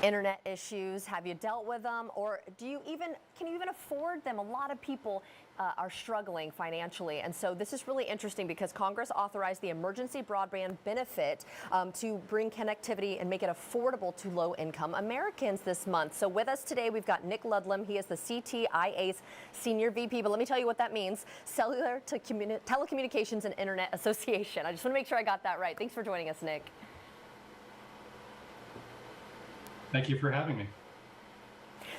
Internet issues, have you dealt with them, or can you even afford them? A lot of people are struggling financially, and so this is really interesting because Congress authorized the Emergency Broadband Benefit to bring connectivity and make it affordable to low-income Americans this month. So with us today, we've got Nick Ludlam. He is the CTIA's Senior VP, but let me tell you what that means: Cellular to Telecommunications and Internet Association. I just want to make sure I got that right. Thanks for joining us, Nick. Thank you for having me.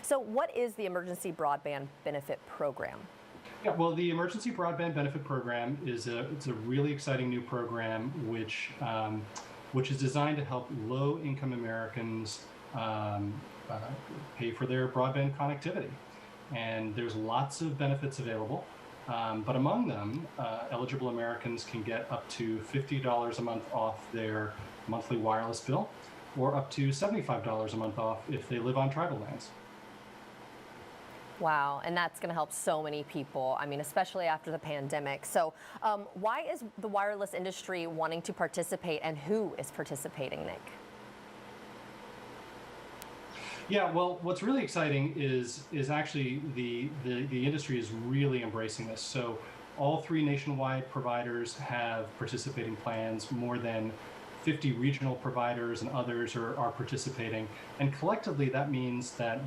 So what is the Emergency Broadband Benefit Program? Yeah, well, the Emergency Broadband Benefit Program it's a really exciting new program which is designed to help low-income Americans pay for their broadband connectivity. And there's lots of benefits available, but among them, eligible Americans can get up to $50 a month off their monthly wireless bill, or up to $75 a month off if they live on tribal lands. Wow, and that's going to help so many people, I mean, especially after the pandemic. So why is the wireless industry wanting to participate, and who is participating, Nick? Yeah, well, what's really exciting is actually the industry is really embracing this. So all three nationwide providers have participating plans. More than 50 regional providers and others are participating. And collectively, that means that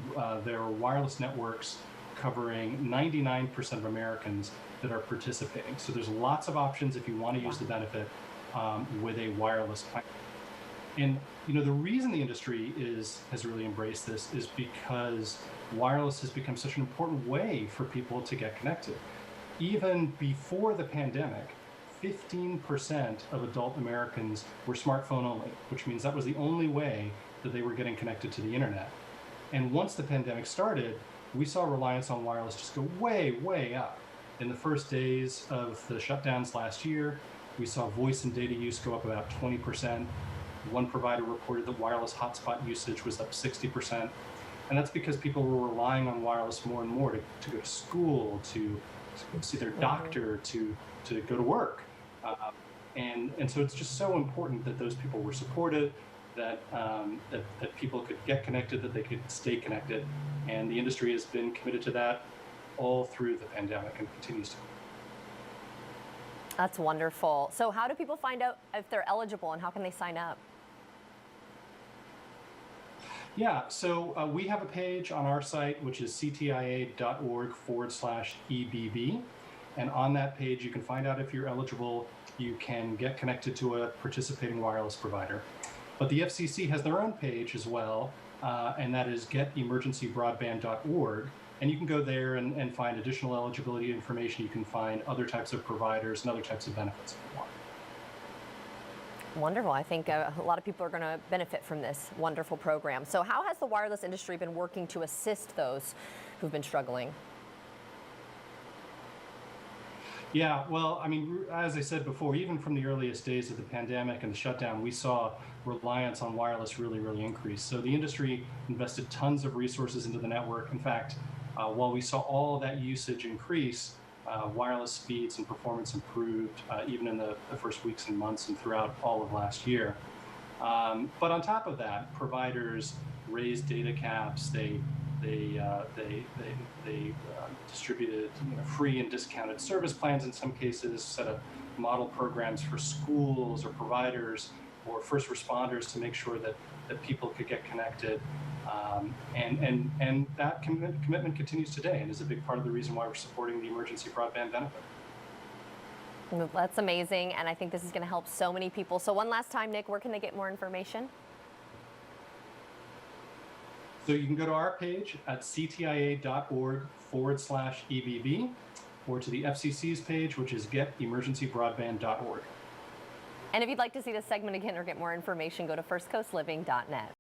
there are wireless networks covering 99% of Americans that are participating. So there's lots of options if you want to use the benefit with a wireless plan. And the reason the industry has really embraced this is because wireless has become such an important way for people to get connected. Even before the pandemic, 15% of adult Americans were smartphone only, which means that was the only way that they were getting connected to the internet. And once the pandemic started, we saw reliance on wireless just go way, way up. In the first days of the shutdowns last year, we saw voice and data use go up about 20%. One provider reported that wireless hotspot usage was up 60%. And that's because people were relying on wireless more and more to go to school, to go see their doctor, to go to work. And so it's just so important that those people were supported, that people could get connected, that they could stay connected. And the industry has been committed to that all through the pandemic and continues to. That's wonderful. So how do people find out if they're eligible, and how can they sign up? Yeah, so we have a page on our site, which is ctia.org/EBB. And on that page, you can find out if you're eligible. You can get connected to a participating wireless provider. But the FCC has their own page as well, and that is getemergencybroadband.org. And you can go there and find additional eligibility information. You can find other types of providers and other types of benefits if you want. Wonderful. I think a lot of people are going to benefit from this wonderful program. So how has the wireless industry been working to assist those who've been struggling? Yeah, well, I mean, as I said before, even from the earliest days of the pandemic and the shutdown, we saw reliance on wireless really, really increase. So the industry invested tons of resources into the network. In fact, while we saw all of that usage increase, wireless speeds and performance improved even in the first weeks and months and throughout all of last year. But on top of that, providers raised data caps. They distributed free and discounted service plans in some cases, set up model programs for schools or providers or first responders to make sure that people could get connected. And that commitment continues today and is a big part of the reason why we're supporting the Emergency Broadband Benefit. That's amazing, and I think this is going to help so many people. So one last time, Nick, where can they get more information? So you can go to our page at ctia.org/EBB, or to the FCC's page, which is getemergencybroadband.org. And if you'd like to see this segment again or get more information, go to firstcoastliving.net.